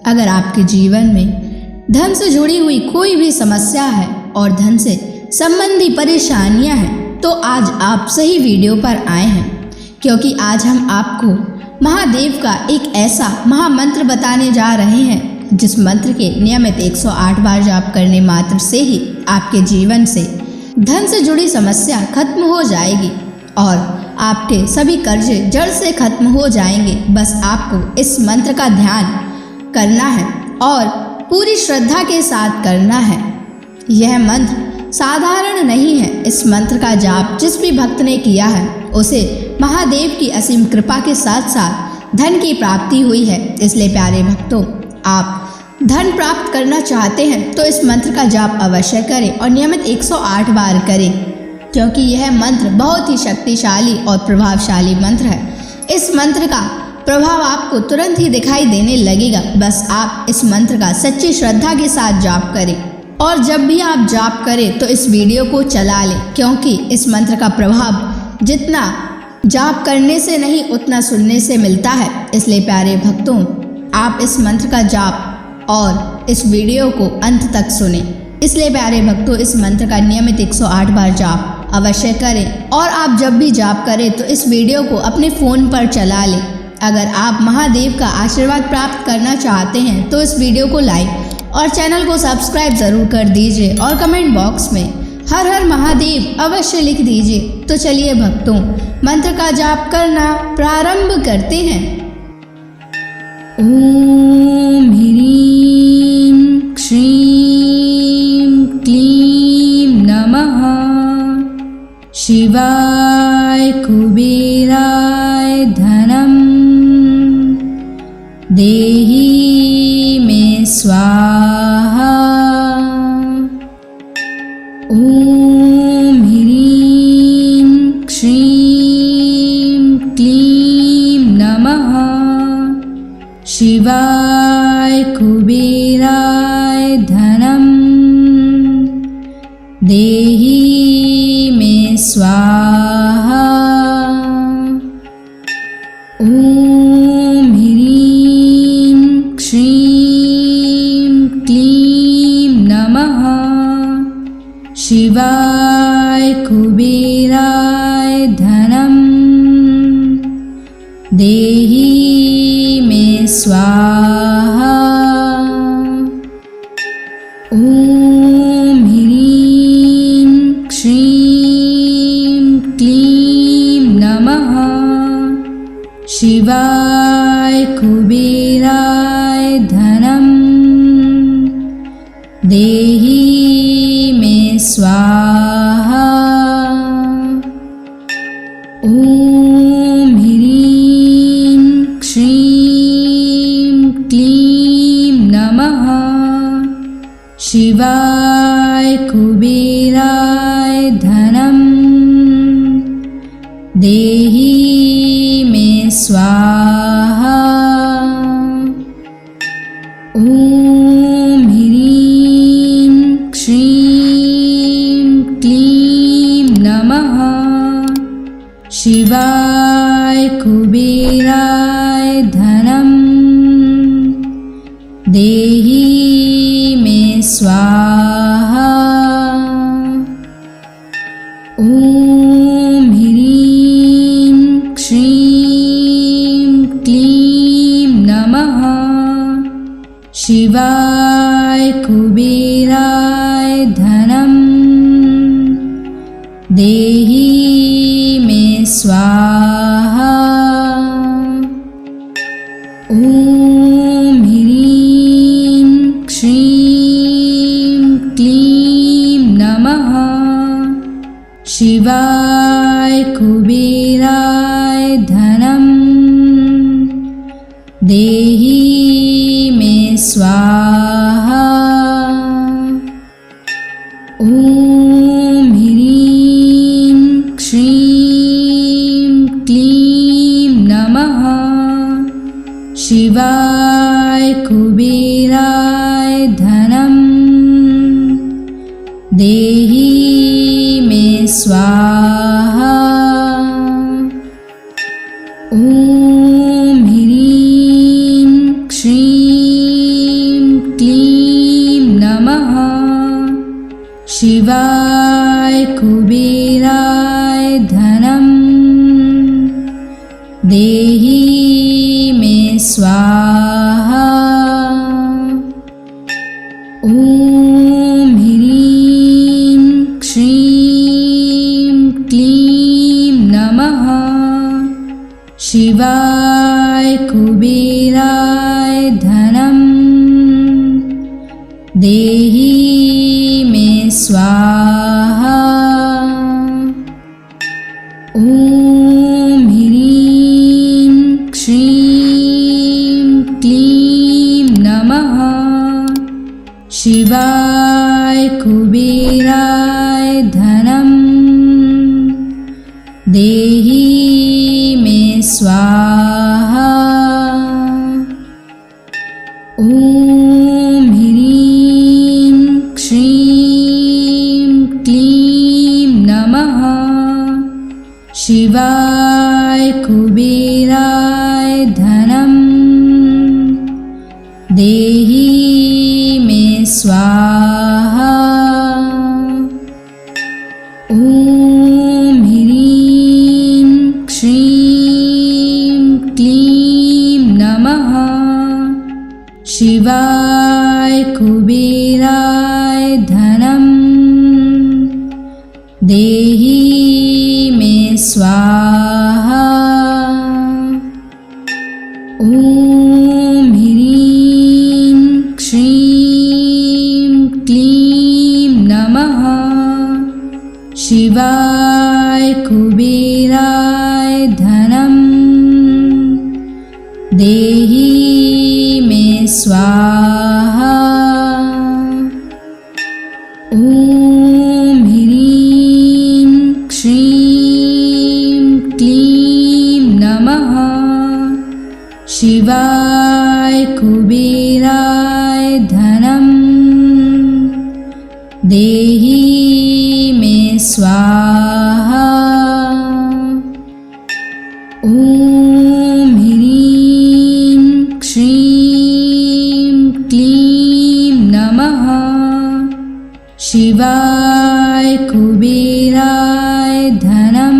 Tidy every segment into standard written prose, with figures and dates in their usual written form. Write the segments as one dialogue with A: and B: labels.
A: अगर आपके जीवन में धन से जुड़ी हुई कोई भी समस्या है और धन से संबंधी परेशानियां हैं तो आज आप सही वीडियो पर आए हैं, क्योंकि आज हम आपको महादेव का एक ऐसा महामंत्र बताने जा रहे हैं जिस मंत्र के नियमित 108 बार जाप करने मात्र से ही आपके जीवन से धन से जुड़ी समस्या खत्म हो जाएगी और आपके सभी कर्जे जड़ से खत्म हो जाएंगे। बस आपको इस मंत्र का ध्यान करना है और पूरी श्रद्धा के साथ करना है। यह मंत्र साधारण नहीं है। इस मंत्र का जाप जिस भी भक्त ने किया है उसे महादेव की असीम कृपा के साथ साथ धन की प्राप्ति हुई है। इसलिए प्यारे भक्तों, आप धन प्राप्त करना चाहते हैं तो इस मंत्र का जाप अवश्य करें और नियमित 108 बार करें, क्योंकि यह मंत्र बहुत ही शक्तिशाली और प्रभावशाली मंत्र है। इस मंत्र का प्रभाव आपको तुरंत ही दिखाई देने लगेगा। बस आप इस मंत्र का सच्ची श्रद्धा के साथ जाप करें और जब भी आप जाप करें तो इस वीडियो को चला लें, क्योंकि इस मंत्र का प्रभाव जितना जाप करने से नहीं उतना सुनने से मिलता है। इसलिए प्यारे भक्तों, आप इस मंत्र का जाप और इस वीडियो को अंत तक सुने। इसलिए प्यारे भक्तों, इस मंत्र का नियमित 108 बार जाप अवश्य करें और आप जब भी जाप करें तो इस वीडियो को अपने फ़ोन पर चला लें। अगर आप महादेव का आशीर्वाद प्राप्त करना चाहते हैं तो इस वीडियो को लाइक और चैनल को सब्सक्राइब ज़रूर कर दीजिए और कमेंट बॉक्स में हर हर महादेव अवश्य लिख दीजिए। तो चलिए भक्तों, मंत्र का जाप करना प्रारंभ करते हैं। ओम ह्रीं श्रीं क्लीं नमः शिवाय कुबेराय धनम देहि मे स्वाहा। ओम ह्रीं श्रीं क्लीं नमः शिवाय कुबेराय धनम देहि मे स्वाहा। ओम ह्रीं श्रीं क्लीं नमः शिवाय कुबेराय धनम देहि मे स्वाहा। ओम ह्रीं श्रीं क्लीं नमः शिवाय कुबेराय धनम देहि मे स्वाहा। ओम ह्रीं श्रीं क्लीं नमः शिवाय कुबेराय धनम देहि मे स्वाहा। ओम ह्रीं श्रीं क्लीं नमः शिवाय कुबेराय धनम देहि मे स्वाहा। ओम ह्रीं श्रीं क्लीं नमः शिवाय कुबेराय धनम देहि मे स्वाहा। ओम ह्रीं श्रीं क्लीं नमः शिवाय कुबेराय धनम देहि मे स्वाहा। ओम ह्रीं श्रीं क्लीं नमः शिवाय कुबेराय धनम देहि मे स्वाहा। ओम ह्रीं श्रीं कुबेराय धनं देहि मे स्वाहा। ॐ ह्रीं श्रीं क्लीं नमः शिवाय कुबेराय धनं देहि मे स्वाहा। ॐ ह्रीं श्रीं क्लीं नमः शिवाय कुबेराय धनं देहि मे स्वाहा। ॐ ह्रीं श्रीं क्लीं नमः शिवाय कुबेराय धनं देहि मे स्वाहा। ॐ ह्रीं श्रीं क्लीं नमः शिवाय कुबेराय धनं देहि मे स्वाहा। ॐ ह्रीं श्रीं क्लीं नमः शिवाय कुबेराय धनं देहि मे स्वाहा। ॐ ह्रीं श्रीं क्लीं नमः शिवाय कुबेराय धनं देहि मे स्वाहा। ॐ ह्रीं श्रीं क्लीं नमः शिवाय कुबेराय धनं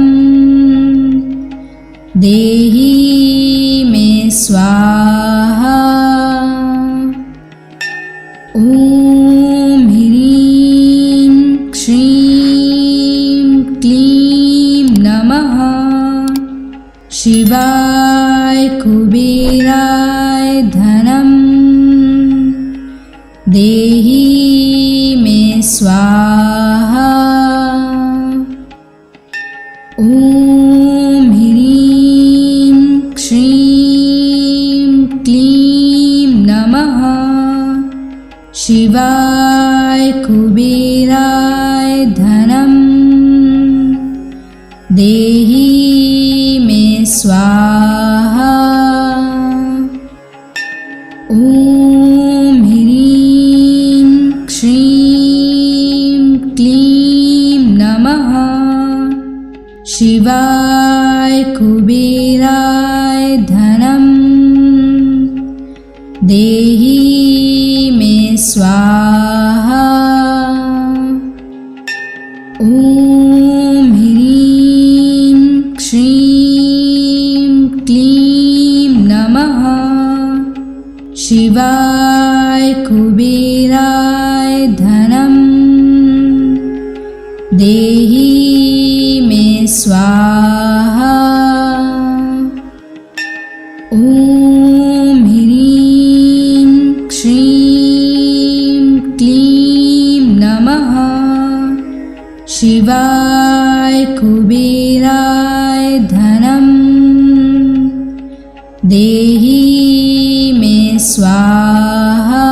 A: देहि मे स्वाहा। ॐ ह्रीं श्रीं क्लीं नमः शिवाय कुबेराय धनं देहि मे स्वाहा। ॐ ह्रीं श्रीं क्लीं नमः शिवाय कुबेराय धनं देहि मे स्वाहा। ॐ ह्रीं श्रीं क्लीं नमः शिवाय कुबेराय धनं देहि मे स्वाहा। ॐ ह्रीं श्रीं क्लीं नमः शिवाय कुबेराय धनं देहि मे स्वाहा। ॐ ह्रीं श्रीं क्लीं नमः शिवाय कुबेराय धनं देहि मे स्वाहा।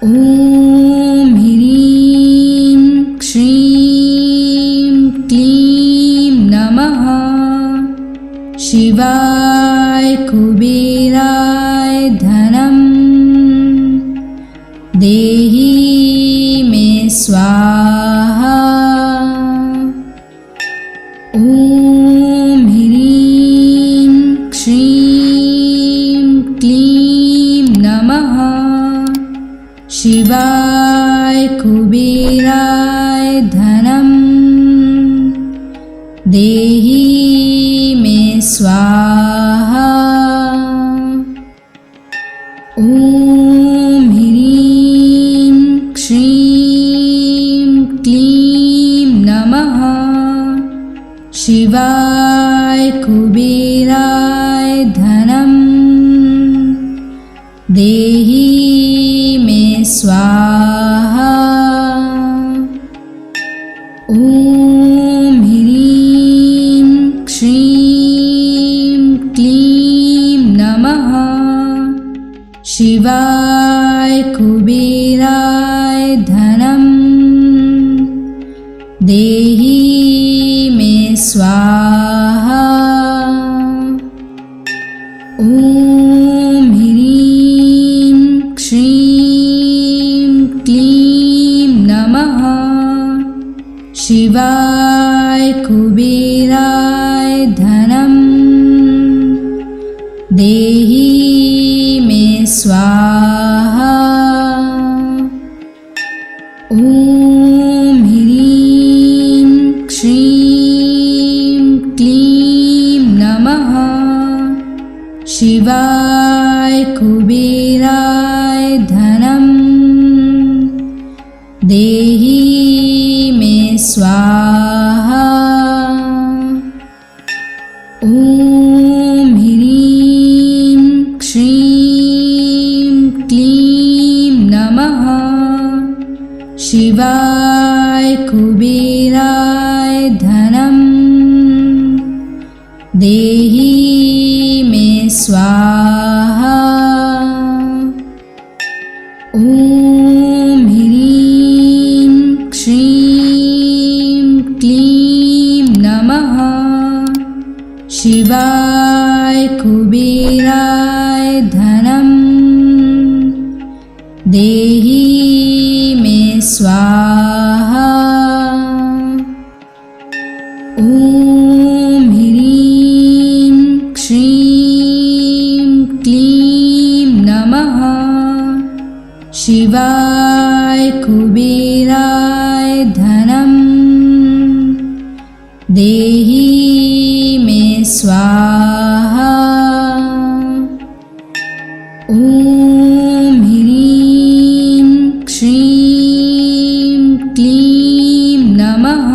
A: ॐ ह्रीं श्रीं क्लीं नमः शिवाय कुबेराय धनं देहि मे स्वाहा। ॐ ह्रीं श्रीं क्लीं नमः शिवाय कुबेराय धनं देहि मे स्वाहा। ॐ ह्रीं श्रीं क्लीं नमः शिवाय कुबेराय धनं देहि मे स्वाहा। ॐ ह्रीं श्रीं क्लीं नमः शिवाय कुबेराय धनं देहि मे स्वाहा। ॐ ह्रीं श्रीं क्लीं नमः शिवाय कुबेराय धनं देहि मे स्वाहा। ॐ ह्रीं श्रीं क्लीं नमः शिवाय कुबेराय धनं देहि मे स्वाहा। ॐ ह्रीं श्रीं क्लीं नमः शिवाय कुबेराय धनं देहि मे स्वाहा। ॐ ह्रीं श्रीं क्लीं नमः शिवाय कुबेराय धनं देहि मे स्वाहा। ॐ ह्रीं श्रीं क्लीं नमः शिवाय कुबेराय धनं देहि मे स्वाहा। ॐ ह्रीं श्रीं क्लीं नमः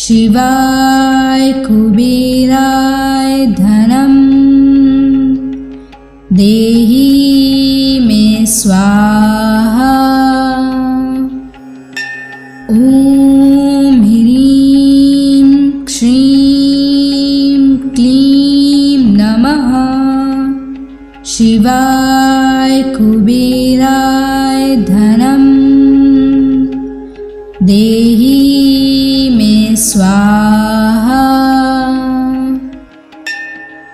A: शिवाय कुबेराय धनं देहि मे स्वाहा। ॐ ह्रीं श्रीं क्लीं नमः शिवाय कुबेराय धनं देहि मे स्वाहा।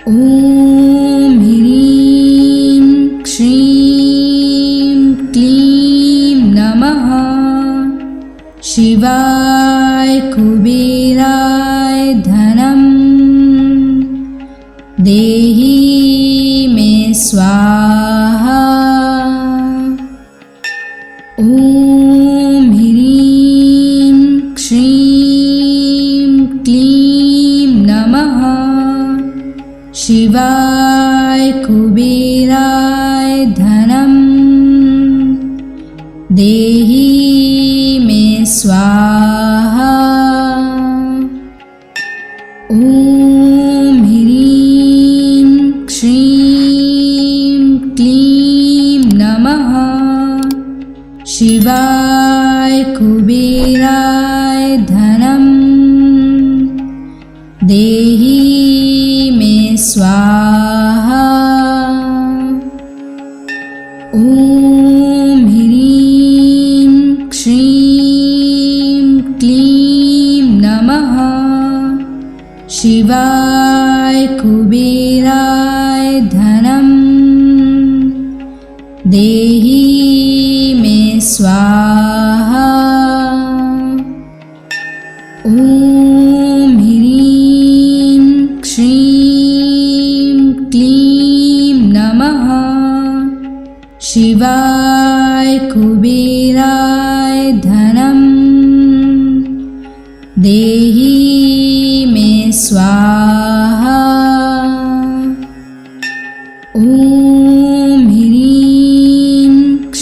A: ॐ ह्रीं श्रीं क्लीं नमः शिवाय कुबेराय धनं देहि मे स्वाहा। ॐ ह्रीं श्रीं क्लीं नमः शिवाय कुबेराय धनं देहि मे स्वाहा। ॐ ह्रीं श्रीं क्लीं नमः शिवाय कुबेराय धनं देहि मे स्वाहा। ॐ ह्रीं श्रीं क्लीं नमः शिवाय कुबेराय धनं देहि मे स्वाहा। ॐ ह्रीं श्रीं क्लीं नमः शिवाय कुबेराय धनं देहि मे स्वाहा। ॐ ह्रीं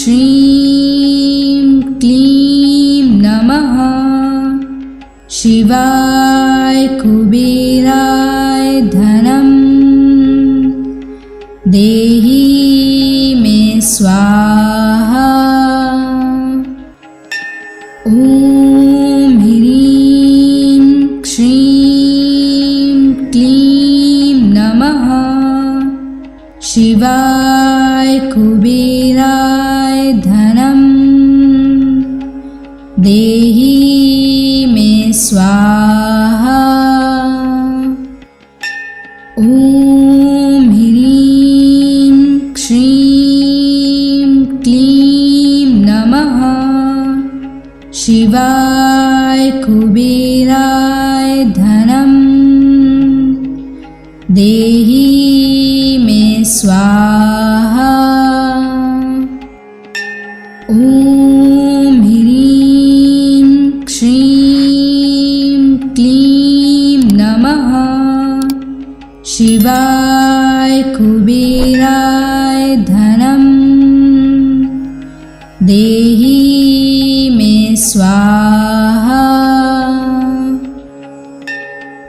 A: श्रीं क्लीं नमः शिवाय कुबेराय धनं देहि मे स्वाहा। ॐ ह्रीं श्रीं क्लीं नमः शिवाय कुबेराय धनं देहि मे स्वाहा। ॐ ह्रीं श्रीं क्लीं नमः शिवाय कुबेराय धनं देहि मे स्वाहा। ॐ ह्रीं श्रीं क्लीं नमः शिवाय कुबेराय धनं देहि मे स्वाहा।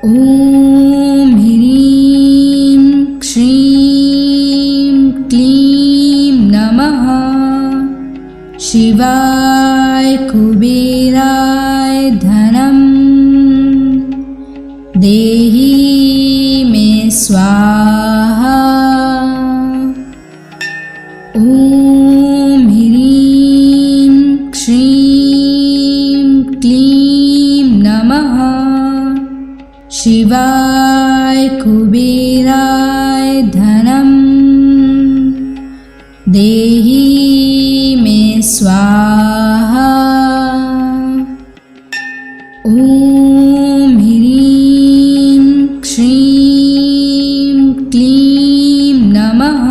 A: ॐ ह्रीं श्रीं क्लीं नमः शिवाय कुबेराय धनं देहि मे स्वाहा। ॐ ह्रीं श्रीं क्लीं नमः शिवाय कुबेराय धनं देहि मे स्वाहा। ॐ ह्रीं श्रीं क्लीं नमः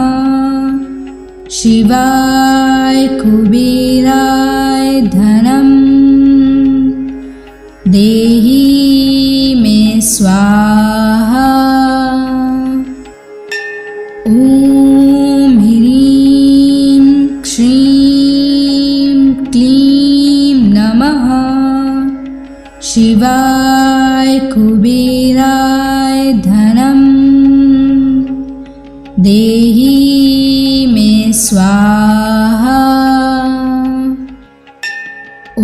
A: शिवाय कुबेराय धनं देहि मे स्वाहा। ॐ ह्रीं श्रीं क्लीं नमः शिवाय कुबेराय धनं देहि मे स्वाहा। ॐ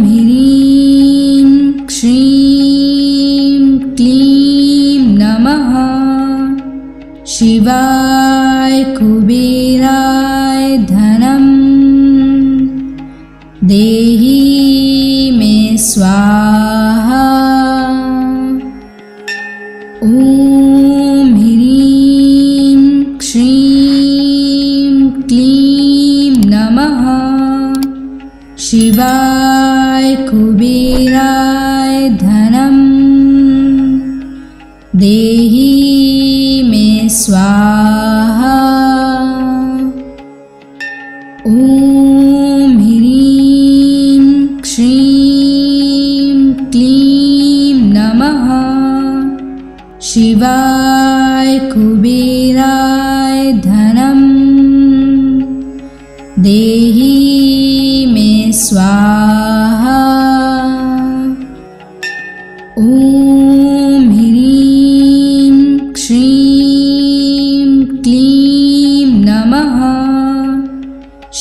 A: ह्रीं श्रीं क्लीं नमः शिवाय कुबेराय धनं देहि मे स्वाहा। ॐ ह्रीं श्रीं क्लीं नमः शिवाय कुबेराय धनं देहि मे स्वाहा। ॐ ह्रीं श्रीं क्लीं नमः शिवाय कुबेराय धनं देहि मे स्वाहा। ॐ ह्रीं श्रीं क्लीं नमः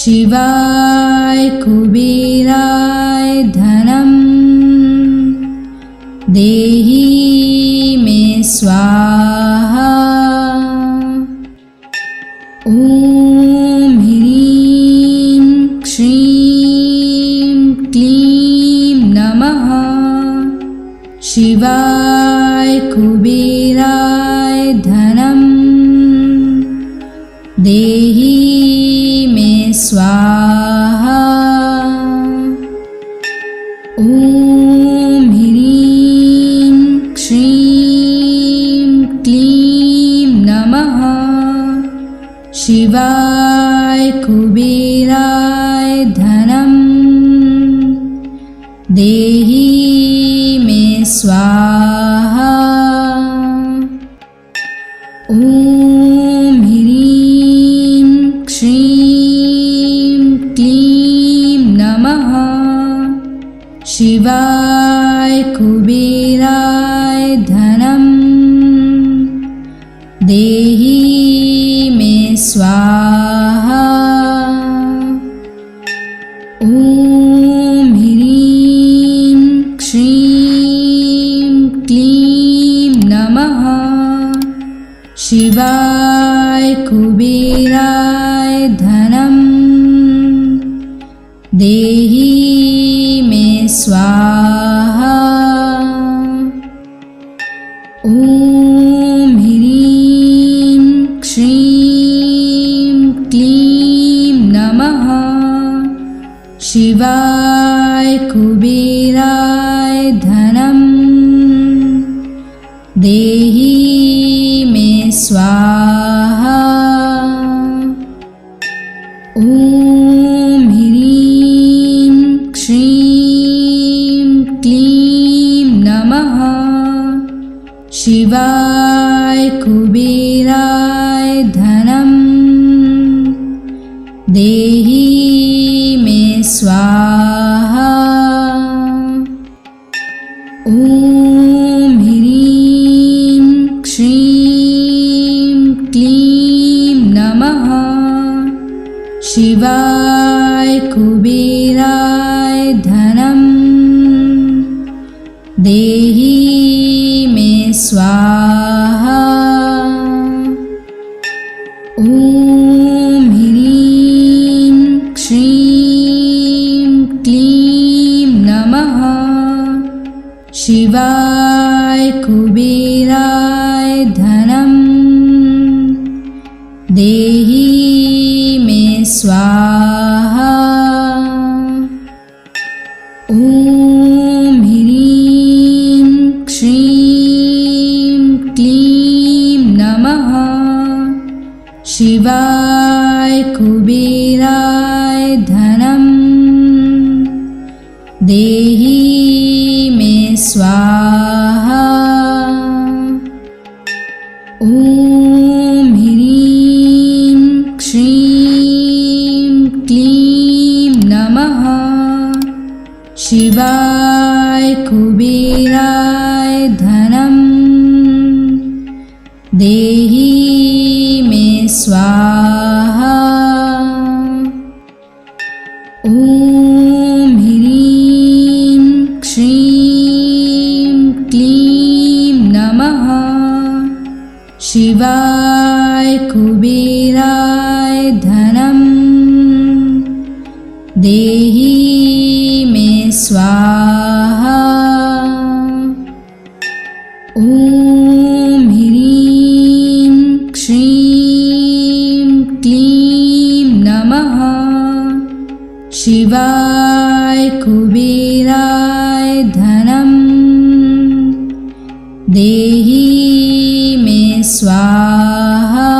A: शिवाय कुबेराय धनं देहि मे स्वाहा। ॐ ह्रीं श्रीं क्लीं नमः शिवाय कुबेराय धनं देहि मे स्वाहा। ॐ ह्रीं श्रीं क्लीं नमः शिवाय कुबेराय धनं देहि मे स्वाहा। ॐ ह्रीं श्रीं क्लीं नमः शिवाय कुबेराय धनं देहि मे स्वाहा। ॐ ह्रीं श्रीं क्लीं नमः शिवाय कुबेराय धनं देहि मे स्वाहा। ॐ ह्रीं श्रीं क्लीं नमः शिवाय कुबेराय धनं देहि मे स्वाहा। ॐ ह्रीं श्रीं क्लीं नमः शिवाय कुबेराय धनं देहि मे स्वाहा। ॐ ह्रीं श्रीं क्लीं नमः शिवाय कुबेराय धनं देहि मे स्वाहा। ॐ ह्रीं श्रीं क्लीं नमः शिवाय कुबेराय धनं देहि मे स्वाहा। ॐ ह्रीं श्रीं क्लीं नमः शिवाय कुबेराय धनं देहि मे स्वाहा। ॐ ह्रीं श्रीं क्लीं नमः शिवाय कुबेराय धनं देहि मे स्वाहा। ॐ ह्रीं श्रीं क्लीं नमः शिवाय कुबेराय धनं देहि मे स्वाहा। ॐ ह्रीं श्रीं क्लीं नमः शिवाय कुबेराय धनं देहि मे स्वाहा।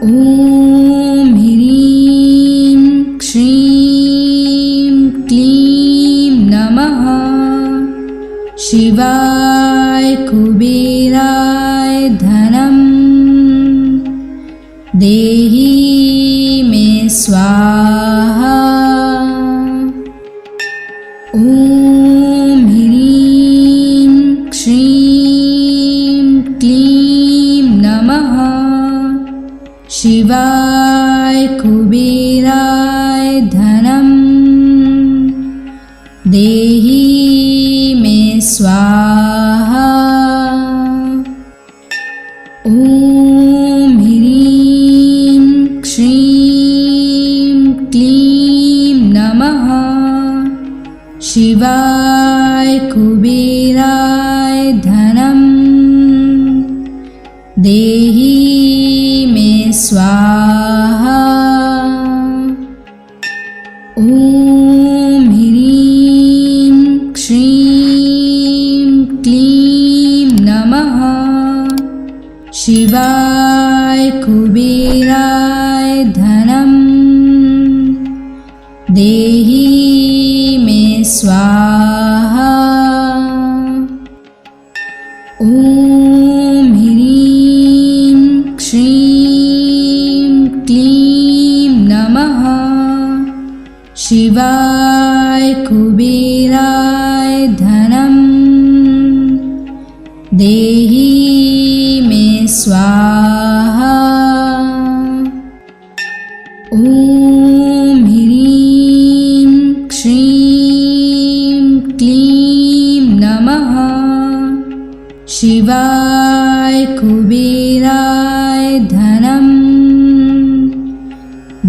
A: ॐ ह्रीं श्रीं क्लीं नमः शिवाय कुबेराय धनं देहि मे स्वाहा। ॐ ह्रीं श्रीं क्लीं नमः शिवाय कुबेराय धनं देहि मे स्वाहा। ॐ ह्रीं श्रीं क्लीं नमः शिवाय कुबेराय धनं देहि मे स्वाहा। ॐ ह्रीं श्रीं क्लीं नमः शिवाय कुबेराय धनं देहि देहि मे स्वाहा। ॐ ह्रीं श्रीं क्लीं नमः शिवाय कुबेराय धनं देहि मे स्वाहा। ॐ ह्रीं श्रीं क्लीं नमः शिवाय कुबेराय धनं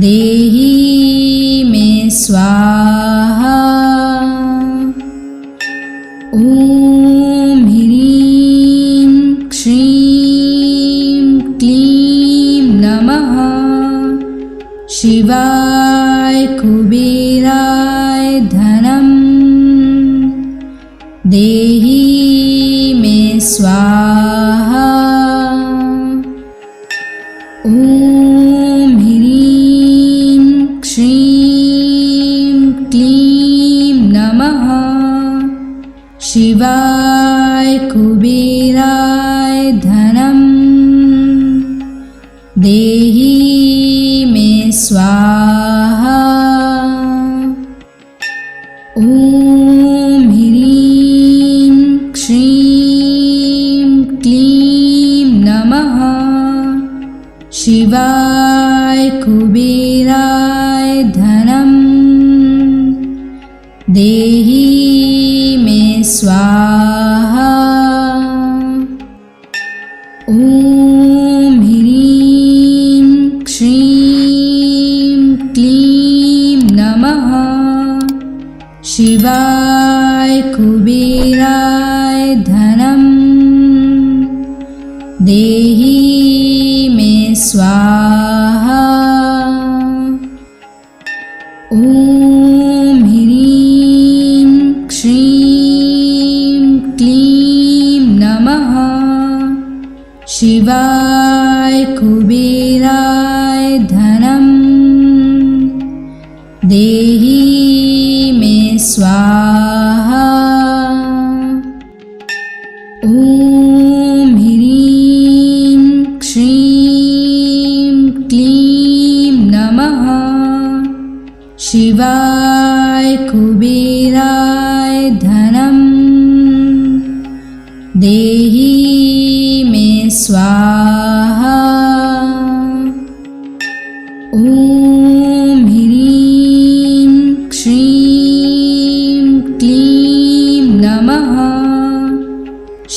A: देहि मे स्वाहा। ॐ ह्रीं श्रीं क्लीं नमः शिवाय कुबेराय धनं देहि मे स्वाहा। ॐ ह्रीं श्रीं क्लीं नमः शिवाय कुबेराय धनं देहि मे स्वाहा। ॐ ह्रीं श्रीं क्लीं नमः शिवाय कुबेराय धनं देहि मे स्वाहा। ॐ ह्रीं श्रीं क्लीं नमः शिवाय कुबेराय धनं देहि मे स्वाहा। ॐ ह्रीं श्रीं क्लीं नमः शिवाय कुबेराय धनं देहि मे स्वाहा। ॐ ह्रीं श्रीं क्लीं नमः शिवाय कुबेराय धनं देहि मे स्वाहा। ॐ ह्रीं श्रीं क्लीं नमः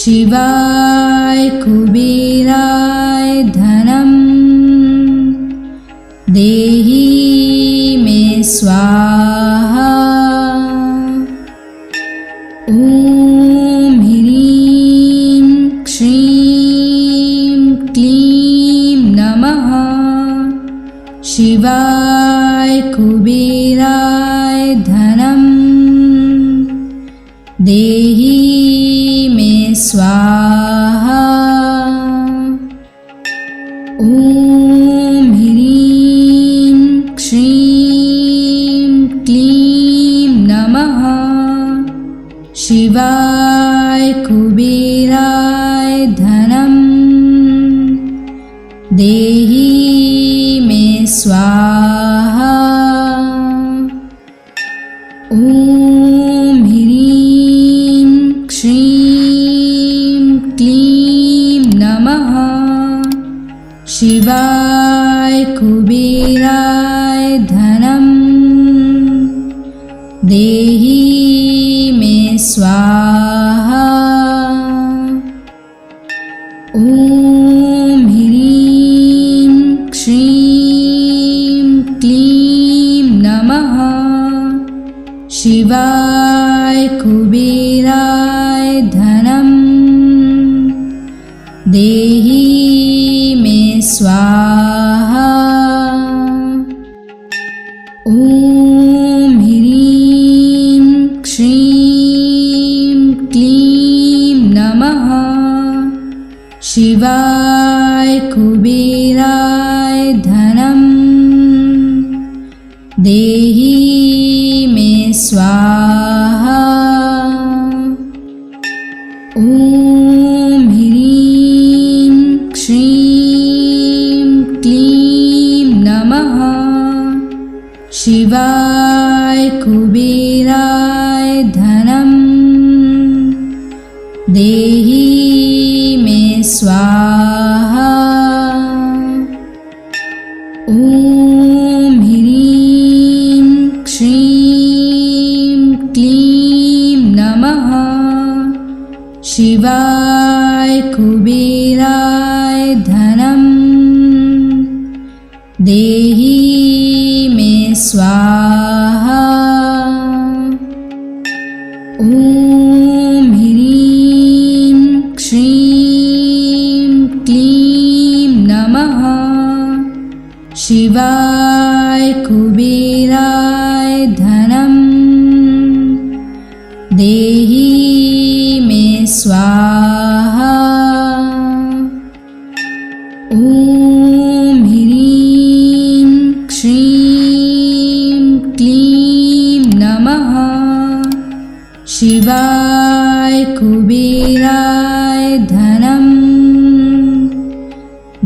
A: शिवाय कुबेराय धनं देहि मे स्वाहा। ॐ ह्रीं श्रीं क्लीं नमः शिवाय कुबेराय धनं देहि मे स्वाहा। ॐ ह्रीं श्रीं क्लीं नमः शिवाय कुबेराय धनं देहि मे स्वाहा। ॐ ह्रीं श्रीं क्लीं नमः शिवाय कुबेराय धनं देहि मे स्वाहा। ॐ ह्रीं श्रीं क्लीं नमः शिवाय कुबेराय धनं देहि मे स्वाहा। ॐ ह्रीं श्रीं क्लीं नमः शिवाय कुबेराय धनं देहि मे स्वाहा। ॐ ह्रीं श्रीं क्लीं नमः शिवाय कुबेराय धनं देहि मे स्वाहा। ॐ ह्रीं श्रीं क्लीं नमः शिवाय कुबेराय धनं देहि मे स्वाहा। ॐ ह्रीं श्रीं क्लीं नमः शिवाय कुबेराय धनं देहि मे स्वाहा। ॐ ह्रीं श्रीं क्लीं नमः शिवाय कुबेराय धनं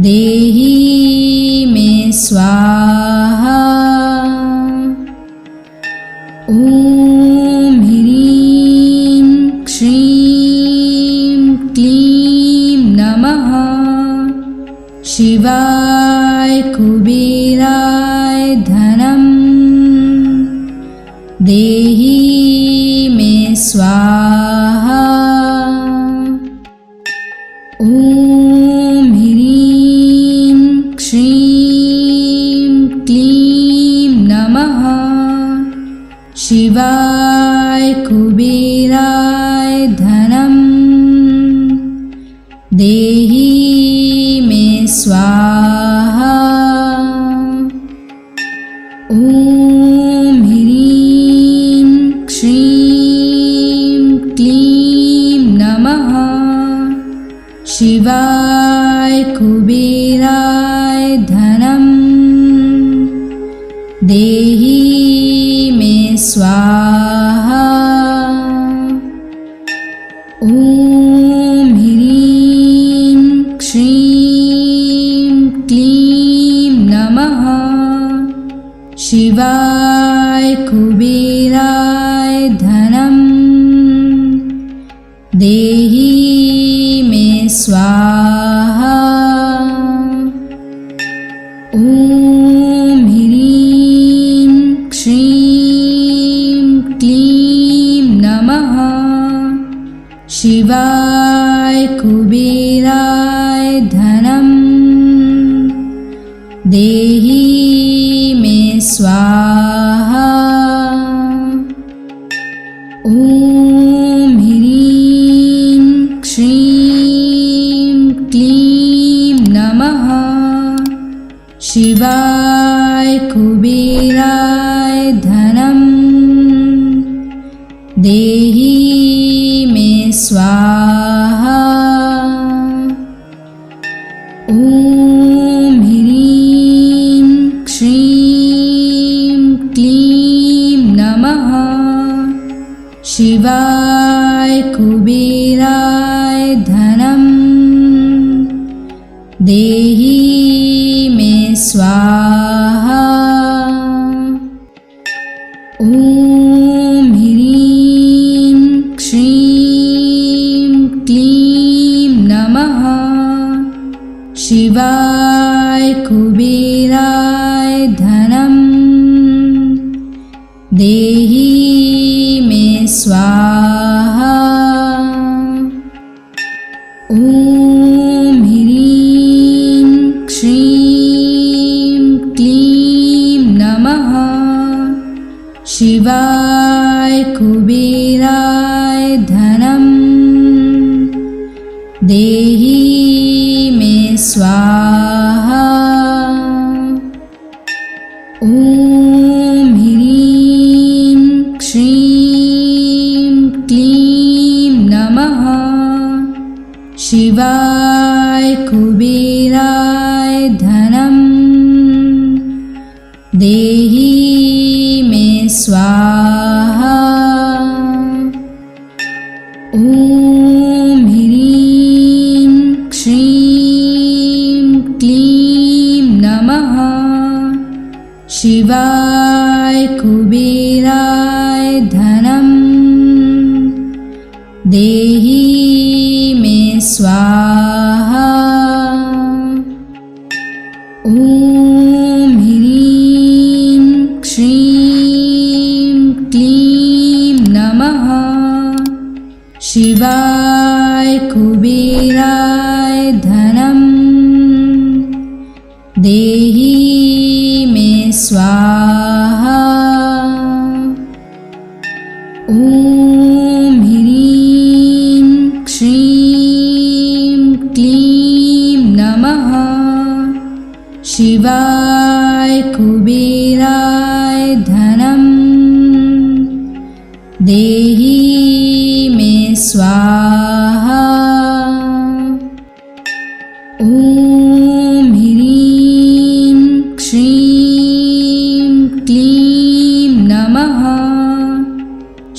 A: देहि मे स्वाहा। ॐ ह्रीं श्रीं क्लीं नमः शिवाय कुबेराय धनं देहि मे स्वाहा। ॐ ह्रीं श्रीं क्लीं नमः शिवाय कुबेराय धनं देहि मे स्वाहा। ॐ ह्रीं श्रीं क्लीं नमः शिवाय कुबेराय धनं देहि मे स्वाहा। ॐ ह्रीं श्रीं क्लीं नमः शिवाय कुबेराय धनं देहि मे स्वाहा। ॐ ह्रीं श्रीं क्लीं नमः शिवाय कुबेराय धनं देहि मे स्वाहा। ॐ ह्रीं श्रीं क्लीं नमः शिवाय कुबेराय धनं देहि मे स्वाहा। ॐ ह्रीं श्रीं क्लीं नमः शिवाय कुबेराय धनं देहि मे स्वाहा। ॐ ह्रीं श्रीं क्लीं नमः शिवाय कुबेराय धनं देहि मे स्वाहा। ॐ ह्रीं श्रीं क्लीं नमः शिवाय कुबेराय धनं देहि मे स्वाहा। ॐ ह्रीं श्रीं क्लीं नमः शिवाय कुबेराय धनं देहि मे स्वाहा। देहि मे स्वाहा। ॐ ह्रीं श्रीं क्लीं नमः शिवाय कुबेराय धनं देहि मे स्वाहा। ॐ ह्रीं श्रीं क्लीं नमः शिवाय कुबेराय धनं देहि मे स्वाहा। ॐ ह्रीं श्रीं क्लीं नमः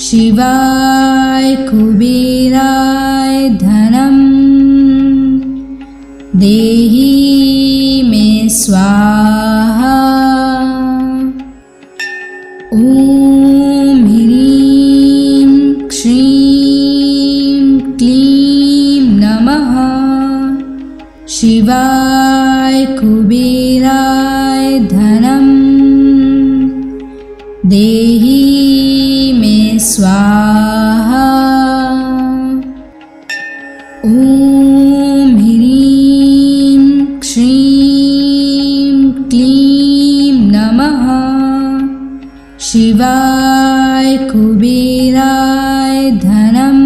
A: शिवाय कुबेराय धनं देहि मे स्वाहा। ॐ ह्रीं श्रीं क्लीं नमः शिवाय कुबेराय धनं देहि मे स्वाहा। ॐ ह्रीं श्रीं क्लीं नमः शिवाय कुबेराय धनं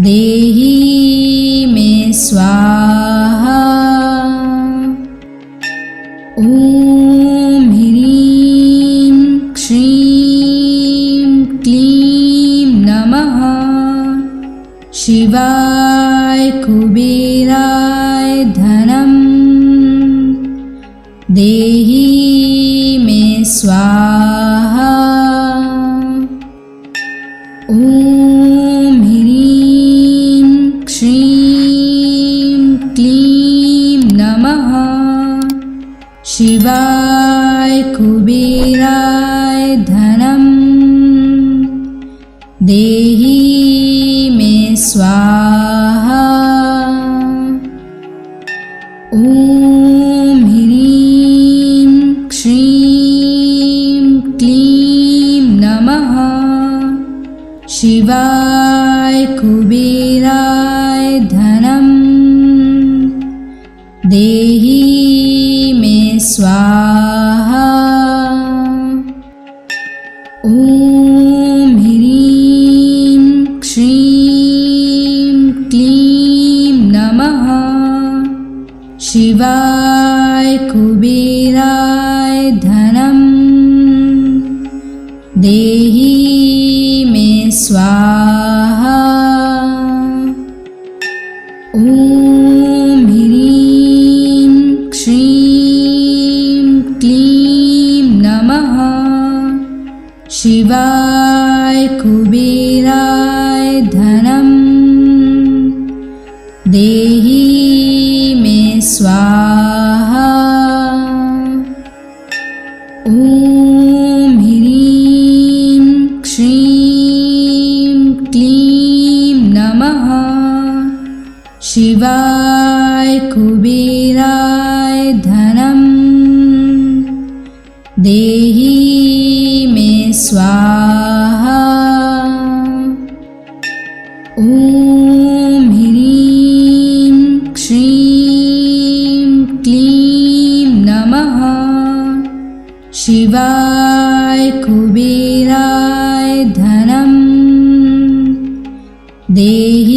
A: देहि मे स्वाहा। ॐ ह्रीं श्रीं क्लीं नमः शिवाय कुबेराय धनं देहि मे स्वाहा। ॐ ह्रीं श्रीं क्लीं नमः शिवाय कुबेराय धनं देहि मे स्वाहा। ॐ ह्रीं श्रीं क्लीं नमः शिवाय कुबेराय धनं देहि मे स्वाहा। ॐ ह्रीं श्रीं क्लीं नमः शिवाय कुबेराय धनं देहि मे स्वाहा। ॐ ह्रीं श्रीं क्लीं नमः शिवाय कुबेराय धनं देहि मे स्वाहा। ॐ ह्रीं श्रीं क्लीं नमः शिवाय कुबेराय धनं देहि मे स्वाहा। ॐ ह्रीं श्रीं क्लीं नमः शिवाय कुबेराय धनं देहि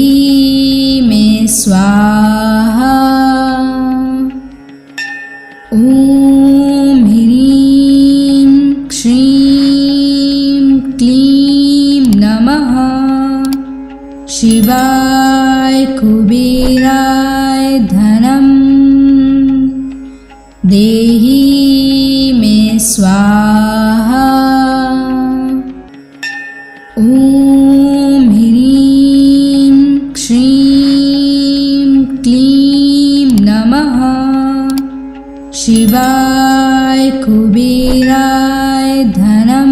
A: मे स्वाहा। ॐ ह्रीं श्रीं क्लीं नमः शिवाय कुबेराय धनं देहि मे स्वाहा। ॐ ह्रीं श्रीं क्लीं नमः शिवाय कुबेराय धनं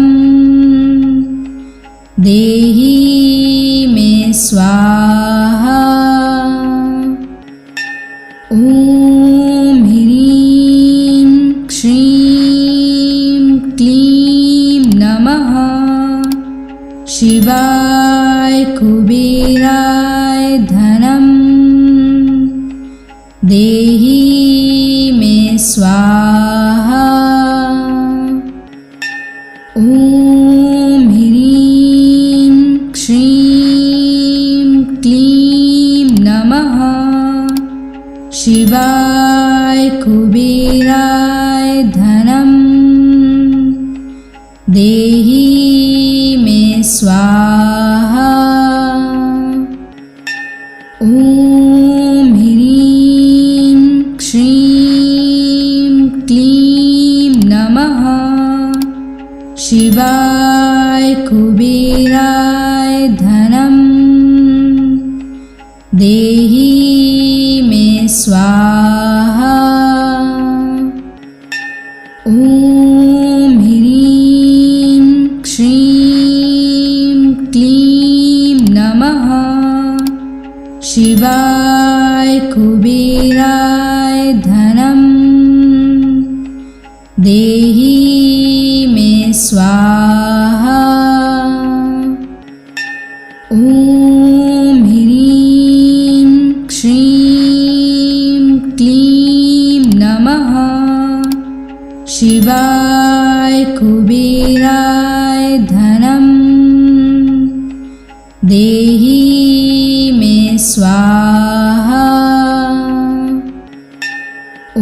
A: देहि स्वाहा। ॐ ह्रीं श्रीं क्लीं नमः शिवाय कुबेराय धनं देहि मे स्वाहा। ॐ ह्रीं श्रीं क्लीं नमः शिवाय कुबेराय धनं देहि मे स्वाहा। ॐ ह्रीं श्रीं क्लीं नमः शिवाय कुबेराय धनं देहि मे स्वाहा। ॐ ह्रीं श्रीं क्लीं नमः शिवाय कुबेराय धनं देहि मे स्वाहा। ॐ ह्रीं श्रीं क्लीं नमः शिवाय कुबेराय धनं देहि मे स्वाहा। ॐ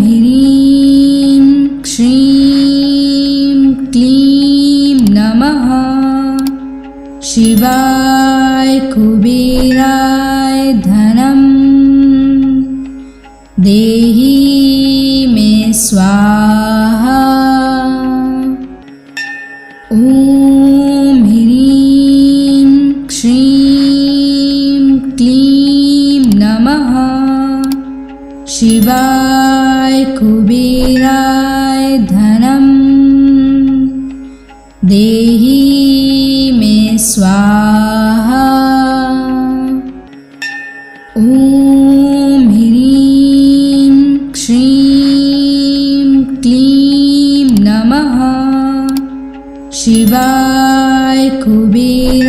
A: ह्रीं श्रीं क्लीं नमः शिवाय कुबेराय धनं देहि मे स्वाहा। ॐ ह्रीं श्रीं क्लीं नमः शिवाय कुबेराय धनं देहि मे स्वाहा। ॐ ह्रीं श्रीं क्लीं नमः शिवाय कुबेराय